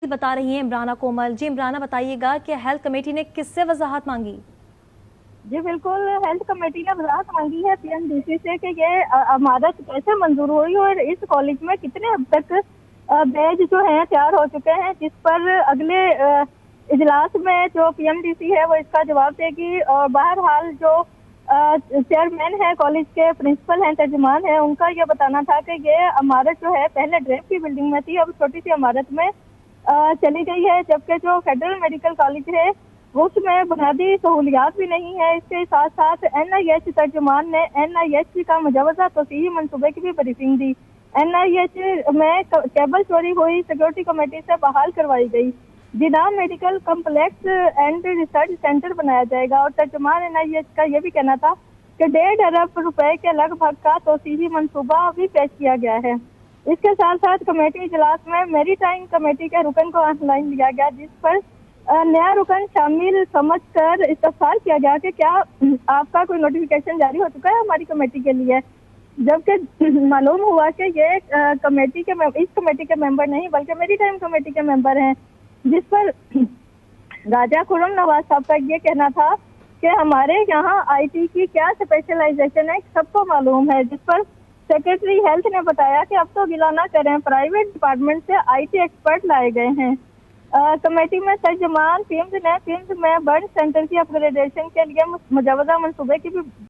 बता रही हैं इमराना कोमल। जी इमराना, बताइए कि हेल्थ कमेटी ने किससे वजाहत मांगी? जी बिल्कुल, हेल्थ कमेटी ने वजाहत मांगी है पीएमडीसी से कि ये इमारत कैसे मंजूर हुई और इस कॉलेज में कितने अब तक बेड जो हैं तैयार हो चुके हैं, जिस पर अगले इजलास में जो पीएमडीसी है वो इसका जवाब देगी। और बहरहाल जो चेयरमैन है कॉलेज के, प्रिंसिपल हैं, तर्जुमान है, उनका ये बताना था कि ये इमारत जो है पहले ड्रेप की बिल्डिंग में थी, अब छोटी सी इमारत में चली गई है। जबकि जो फेडरल मेडिकल कॉलेज है उसमें बुनियादी सहूलियात भी नहीं है। इसके साथ साथ एनआईएच तर्जुमान ने एनआईएच का मुजवजा तोसीही मंसूबे की भी ब्रीफिंग दी। एनआईएच में केबल चोरी हुई, सिक्योरिटी कमेटी से बहाल करवाई गई। Jinnah medical complex and research centre बनाया जाएगा। और तर्जुमान एनआईएच का यह भी कहना था कि 1.5 अरब रुपए के लगभग का तोसीही मंसूबा भी पेश किया गया है। इसके साथ साथ कमेटी इजलास में मैरीटाइम कमेटी के रुकन को ऑनलाइन लिया गया, जिस पर नया रुकन शामिल समझकर इस्तफसार किया गया कि क्या आपका कोई नोटिफिकेशन जारी हो चुका है हमारी कमेटी के लिए। जबकि मालूम हुआ कि ये इस कमेटी के मेंबर नहीं बल्कि मैरीटाइम कमेटी के मेंबर हैं, जिस पर राजा खुर्रम नवाज साहब का ये कहना था कि हमारे यहाँ आईटी की क्या स्पेशलाइजेशन है सबको मालूम है। जिस पर सेक्रेटरी हेल्थ ने बताया कि अब तो गिला ना करें, प्राइवेट डिपार्टमेंट से आईटी एक्सपर्ट लाए गए हैं। कमेटी में तर्जुमान पिम्स ने पिम्स में बर्न सेंटर की अपग्रेडेशन के लिए मुजवजा मंसूबे की भी